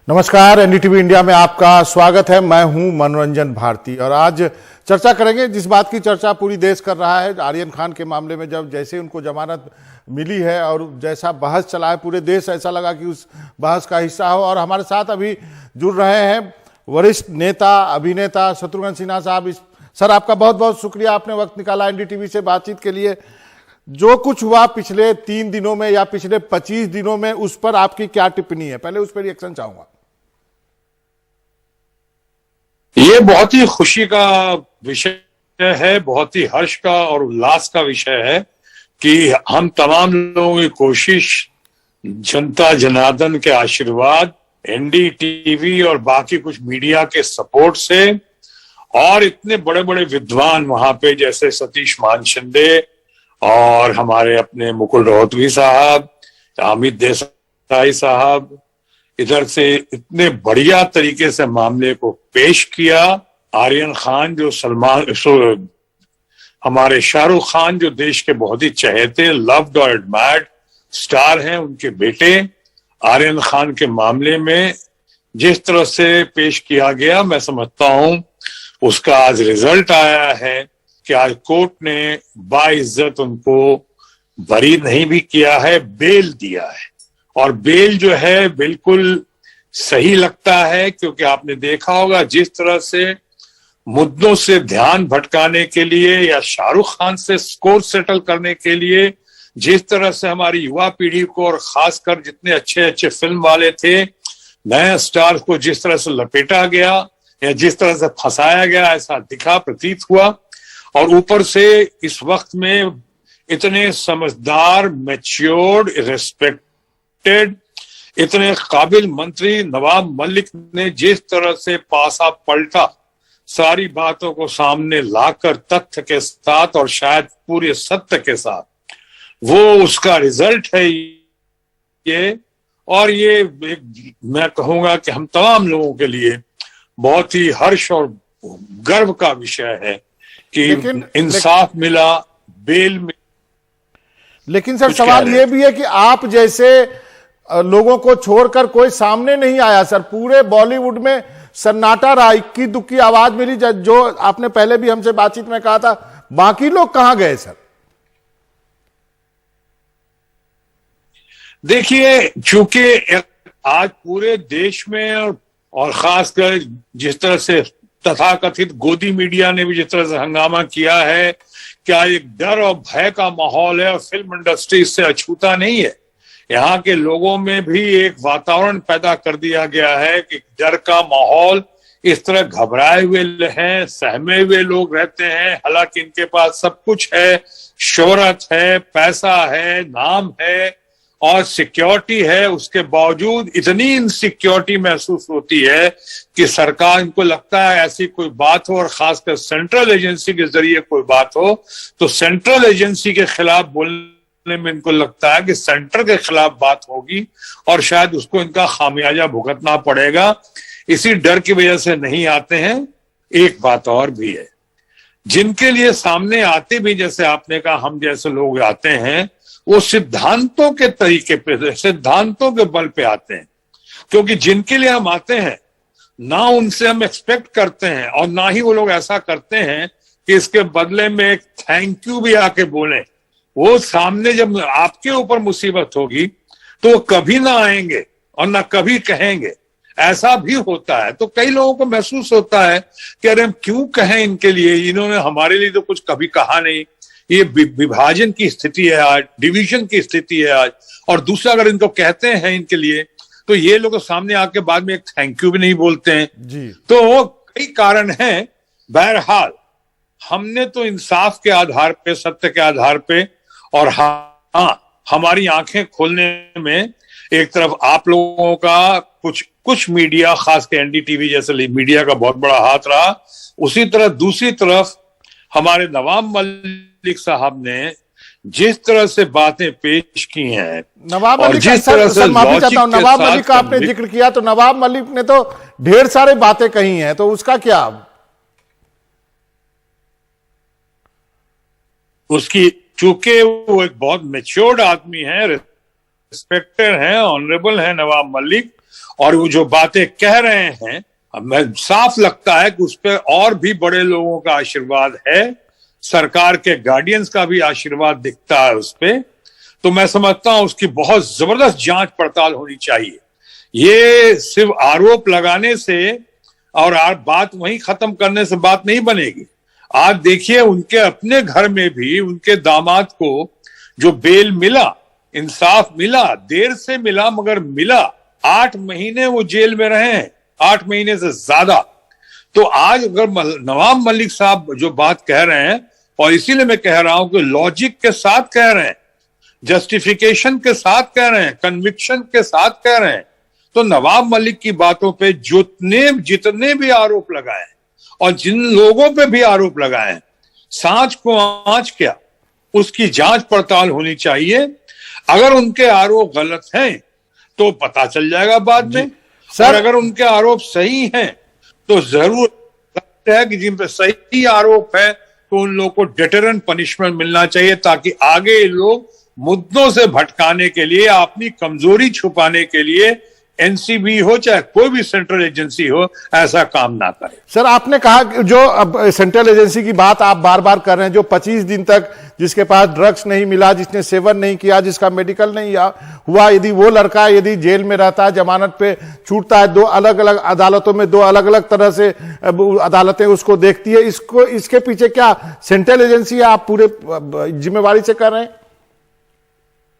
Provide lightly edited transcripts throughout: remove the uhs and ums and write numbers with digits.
नमस्कार, NDTV India में आपका स्वागत है। मैं हूं मनोरंजन भारती और आज चर्चा करेंगे जिस बात की चर्चा पूरी देश कर रहा है, आर्यन खान के मामले में जब जैसे उनको जमानत मिली है और जैसा बहस चला है, पूरे देश ऐसा लगा कि उस बहस का हिस्सा हो। और हमारे साथ अभी जुड़ रहे हैं वरिष्ठ नेता अभिनेता शत्रुघ्न सिन्हा साहब। सर, आपका बहुत बहुत शुक्रिया, आपने वक्त निकाला एनडीटीवी से बातचीत के लिए। जो कुछ हुआ पिछले 3 दिनों में या पिछले 25 दिनों में, उस पर आपकी क्या टिप्पणी है? पहले उस पर रिएक्शन चाहूंगा। ये बहुत ही खुशी का विषय है, बहुत ही हर्ष का और उल्लास का विषय है कि हम तमाम लोगों की कोशिश, जनता जनार्दन के आशीर्वाद, एनडीटीवी और बाकी कुछ मीडिया के सपोर्ट से और इतने बड़े बड़े विद्वान वहां पे जैसे सतीश मान शिंदे और हमारे अपने मुकुल रोहतगी साहब, अमित देसाई साहब, इधर से इतने बढ़िया तरीके से मामले को पेश किया। आर्यन खान जो हमारे शाहरुख खान जो देश के बहुत ही चहेते, लव्ड और एडमायर्ड स्टार हैं, उनके बेटे आर्यन खान के मामले में जिस तरह से पेश किया गया, मैं समझता हूं उसका आज रिजल्ट आया है कि आज कोर्ट ने बाइज्जत उनको बरी नहीं भी किया है, बेल दिया है। और बेल जो है बिल्कुल सही लगता है, क्योंकि आपने देखा होगा जिस तरह से मुद्दों से ध्यान भटकाने के लिए या शाहरुख खान से स्कोर सेटल करने के लिए जिस तरह से हमारी युवा पीढ़ी को और खासकर जितने अच्छे अच्छे फिल्म वाले थे, नए स्टार को जिस तरह से लपेटा गया या जिस तरह से फंसाया गया, ऐसा दिखा, प्रतीत हुआ। और ऊपर से इस वक्त में इतने समझदार, मैच्योर्ड, रिस्पेक्ट, इतने काबिल मंत्री नवाब मलिक ने जिस तरह से पासा पलटा, सारी बातों को सामने लाकर तथ्य के साथ और शायद पूरे सत्य के साथ, वो उसका रिजल्ट है ये। और ये मैं कहूंगा कि हम तमाम लोगों के लिए बहुत ही हर्ष और गर्व का विषय है कि इंसाफ मिला, बेल में। लेकिन सर, सवाल ये भी है कि आप जैसे लोगों को छोड़कर कोई सामने नहीं आया। सर, पूरे बॉलीवुड में सन्नाटा रहा, इक्की दुक्की आवाज मिली, जो आपने पहले भी हमसे बातचीत में कहा था। बाकी लोग कहां गए सर? देखिए, चूंकि आज पूरे देश में और खासकर जिस तरह से तथाकथित गोदी मीडिया ने भी जिस तरह से हंगामा किया है, क्या एक डर और भय का माहौल है और फिल्म इंडस्ट्री इससे अछूता नहीं है। यहाँ के लोगों में भी एक वातावरण पैदा कर दिया गया है कि डर का माहौल, इस तरह घबराए हुए हैं, सहमे हुए लोग रहते हैं। हालांकि इनके पास सब कुछ है, शोहरत है, पैसा है, नाम है और सिक्योरिटी है, उसके बावजूद इतनी इनसिक्योरिटी महसूस होती है कि सरकार, इनको लगता है ऐसी कोई बात हो और खासकर सेंट्रल एजेंसी के जरिए कोई बात हो तो सेंट्रल एजेंसी के खिलाफ बोलने में इनको लगता है कि सेंटर के खिलाफ बात होगी और शायद उसको इनका खामियाजा भुगतना पड़ेगा। इसी डर की वजह से नहीं आते हैं। एक बात और भी है, जिनके लिए सामने आते भी, जैसे आपने कहा, हम जैसे लोग आते हैं, वो सिद्धांतों के तरीके पे, सिद्धांतों के बल पे आते हैं। क्योंकि जिनके लिए हम आते हैं ना उनसे हम एक्सपेक्ट करते हैं और ना ही वो लोग ऐसा करते हैं कि इसके बदले में एक थैंक यू भी आके बोलें। वो सामने जब आपके ऊपर मुसीबत होगी तो वो कभी ना आएंगे और ना कभी कहेंगे। ऐसा भी होता है। तो कई लोगों को महसूस होता है कि अरे हम क्यों कहें इनके लिए, इन्होंने हमारे लिए तो कुछ कभी कहा नहीं। ये विभाजन की स्थिति है आज, डिवीजन की स्थिति है आज। और दूसरा, अगर इनको कहते हैं इनके लिए, तो ये लोग सामने आके बाद में एक थैंक यू भी नहीं बोलते हैं जी। तो कई कारण हैं। बहरहाल, हमने तो इंसाफ के आधार पे, सत्य के आधार पे और हाँ, हमारी आंखें खोलने में एक तरफ आप लोगों का, कुछ मीडिया, खास के एनडीटीवी जैसे मीडिया का बहुत बड़ा हाथ रहा। उसी तरह दूसरी तरफ हमारे नवाब मलिक साहब ने जिस तरह से बातें पेश की हैं, नवाब मलिक, जिस तरह से माफी चाहता हूं, नवाब मलिक का आपने जिक्र किया, तो नवाब मलिक ने तो ढेर सारे बातें कही हैं, तो उसका क्या? उसकी, चूंकि वो एक बहुत मैच्योर्ड आदमी है, रिस्पेक्टेड है, ऑनरेबल है नवाब मलिक, और वो जो बातें कह रहे हैं, मैं साफ लगता है कि उस पर और भी बड़े लोगों का आशीर्वाद है, सरकार के गार्डियंस का भी आशीर्वाद दिखता है उस पे। तो मैं समझता हूं उसकी बहुत जबरदस्त जांच पड़ताल होनी चाहिए। ये सिर्फ आरोप लगाने से और बात वहीं खत्म करने से बात नहीं बनेगी। आज देखिए उनके अपने घर में भी उनके दामाद को जो बेल मिला, इंसाफ मिला, देर से मिला मगर मिला। 8 महीने वो जेल में रहे हैं, 8 महीने से ज्यादा। तो आज अगर नवाब मलिक साहब जो बात कह रहे हैं, और इसीलिए मैं कह रहा हूं कि लॉजिक के साथ कह रहे हैं, जस्टिफिकेशन के साथ कह रहे हैं, कन्विक्शन के साथ कह रहे हैं, तो नवाब मलिक की बातों पे जितने भी आरोप लगाए और जिन लोगों पे भी आरोप लगाए हैं, सांच को आंच क्या, उसकी जांच पड़ताल होनी चाहिए। अगर उनके आरोप गलत हैं तो पता चल जाएगा बाद में, और अगर उनके आरोप सही हैं तो जरूर है कि जिन पे सही आरोप है तो उन लोगों को डिटरेंट पनिशमेंट मिलना चाहिए, ताकि आगे लोग मुद्दों से भटकाने के लिए, अपनी कमजोरी छुपाने के लिए एनसीबी हो चाहे कोई भी सेंट्रल एजेंसी हो, ऐसा काम ना करे। सर, आपने कहा कि जो अब सेंट्रल एजेंसी की बात आप बार बार कर रहे हैं, जो 25 दिन तक जिसके पास ड्रग्स नहीं मिला, जिसने सेवन नहीं किया, जिसका मेडिकल नहीं हुआ, यदि वो लड़का यदि जेल में रहता है, जमानत पे छूटता है, 2 अलग अलग अदालतों में 2 अलग अलग तरह से अदालतें उसको देखती है, इसके पीछे क्या सेंट्रल एजेंसी है? आप पूरे जिम्मेवारी से कर रहे हैं?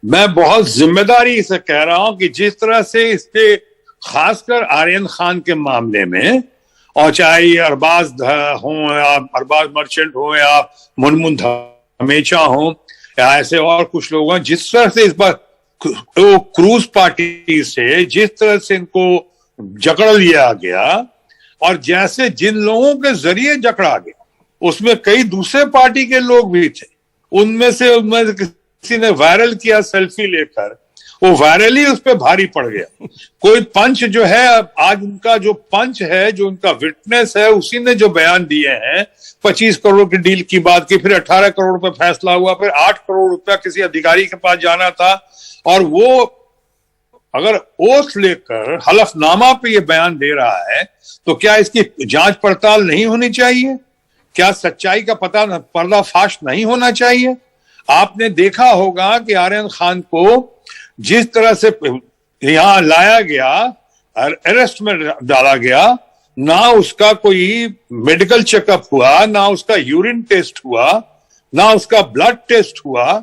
मैं बहुत जिम्मेदारी से कह रहा हूं कि जिस तरह से इसके खासकर आर्यन खान के मामले में, और चाहे ये अरबाज हो या अरबाज मर्चेंट हो या मुनमुन धमेचा हो या ऐसे और कुछ लोग हैं, जिस तरह से इस बार क्रूज पार्टी से जिस तरह से इनको जकड़ लिया गया, और जैसे जिन लोगों के जरिए जकड़ा गया उसमें कई दूसरे पार्टी के लोग भी थे। उनमें से किसी ने वायरल किया सेल्फी लेकर, वो वायरल ही उस पर भारी पड़ गया। कोई पंच जो है, आज उनका जो पंच है, जो उनका विटनेस है, उसी ने जो बयान दिए हैं 25 करोड़ की डील की बात की, फिर 18 करोड़ पे फैसला हुआ, फिर 8 करोड़ रुपया किसी अधिकारी के पास जाना था, और वो अगर ओथ लेकर हलफनामा पे ये बयान दे रहा है तो क्या इसकी जांच पड़ताल नहीं होनी चाहिए? क्या सच्चाई का पर्दाफाश नहीं होना चाहिए? आपने देखा होगा कि आर्यन खान को जिस तरह से यहां लाया गया, अरेस्ट में डाला गया, ना उसका कोई मेडिकल चेकअप हुआ, ना उसका यूरिन टेस्ट हुआ, ना उसका ब्लड टेस्ट हुआ।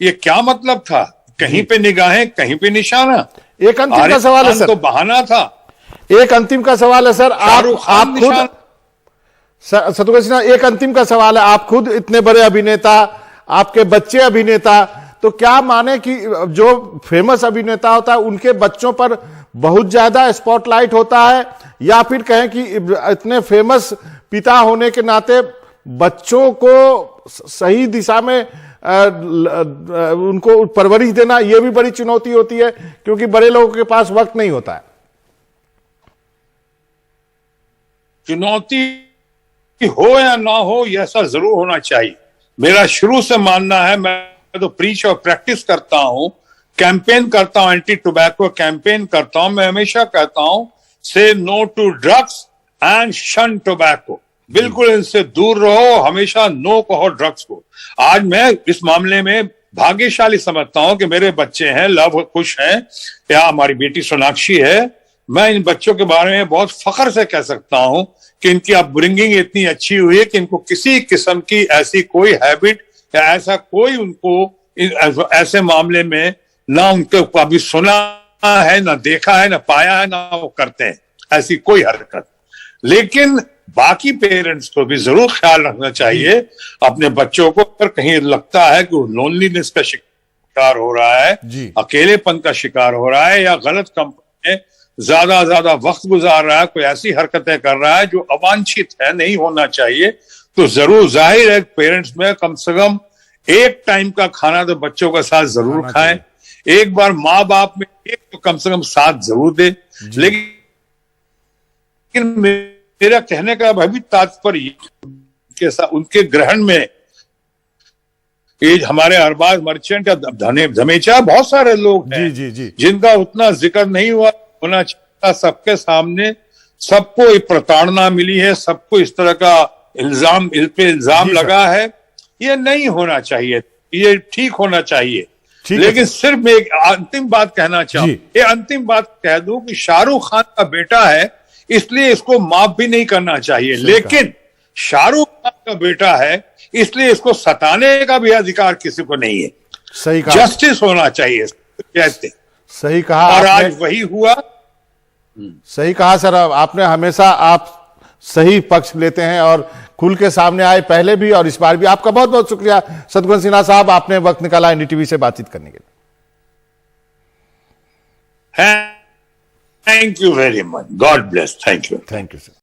ये क्या मतलब था? कहीं पे निगाहें, कहीं पे निशाना। एक अंतिम का सवाल है सर, तो बहाना था। एक अंतिम का सवाल है सर, आप खुद शत्रुघ्न सिन्हा, एक अंतिम का सवाल है, आप खुद इतने बड़े अभिनेता, आपके बच्चे अभिनेता, तो क्या माने कि जो फेमस अभिनेता होता है उनके बच्चों पर बहुत ज्यादा स्पॉटलाइट होता है, या फिर कहें कि इतने फेमस पिता होने के नाते बच्चों को सही दिशा में उनको परवरिश देना यह भी बड़ी चुनौती होती है, क्योंकि बड़े लोगों के पास वक्त नहीं होता है? चुनौती हो या ना हो, यह ऐसा जरूर होना चाहिए। मेरा शुरू से मानना है, मैं तो प्रीच और प्रैक्टिस करता हूं, कैंपेन करता हूं, एंटी टोबैको कैंपेन करता हूं। मैं हमेशा कहता हूं, से नो टू ड्रग्स एंड शन टोबैको। बिल्कुल इनसे दूर रहो, हमेशा नो कहो ड्रग्स को। आज मैं इस मामले में भाग्यशाली समझता हूं कि मेरे बच्चे हैं, लव खुश हैं, या हमारी बेटी सोनाक्षी है। मैं इन बच्चों के बारे में बहुत फख्र से कह सकता हूं कि इनकी अपब्रिंगिंग इतनी अच्छी हुई है कि इनको किसी किस्म की ऐसी कोई हैबिट या ऐसा कोई उनको ऐसे मामले में ना उनके कभी सुना है, ना देखा है, ना पाया है, ना वो करते हैं ऐसी कोई हरकत। लेकिन बाकी पेरेंट्स को भी जरूर ख्याल रखना चाहिए अपने बच्चों को। अगर कहीं लगता है कि वो लोनलीनेस का शिकार हो रहा है, अकेलेपन का शिकार हो रहा है, या गलत कंपनी में ज्यादा वक्त गुजार रहा है, कोई ऐसी हरकतें कर रहा है जो अवांछित है, नहीं होना चाहिए, तो जरूर जाहिर है पेरेंट्स में कम से कम एक टाइम का खाना तो बच्चों के साथ जरूर खाएं। एक बार माँ बाप में एक तो कम से कम साथ जरूर दे। लेकिन मेरा कहने का भी तात्पर्य उनके ग्रहण में ये हमारे अरबाज मर्चेंट या धमेचा, बहुत सारे लोग हैं जिनका उतना जिक्र नहीं हुआ, होना चाहिए। सबके सामने सबको ये प्रताड़ना मिली है, सबको इस तरह का इल्जाम जी सर। लगा है, ये नहीं होना चाहिए, ये ठीक होना चाहिए। ठीक है लेकिन सिर्फ मैं एक अंतिम बात कहना चाहूं, जी। ये अंतिम बात कह दूं कि शाहरुख खान का बेटा है इसलिए इसको माफ भी नहीं करना चाहिए, सही लेकिन शाहरुख खान का बेटा है इसलिए इसको सताने का भी अधिकार किसी को नहीं है। सही कहा, जस्टिस होना चाहिए कहते, सही कहा और आपने। आज वही हुआ। सही कहा सर, आपने हमेशा आप सही पक्ष लेते हैं और खुल के सामने आए पहले भी और इस बार भी। आपका बहुत बहुत शुक्रिया शत्रुघ्न सिन्हा साहब, आपने वक्त निकाला एनडीटीवी से बातचीत करने के लिए। Thank you very much, God bless, thank you. Thank you sir.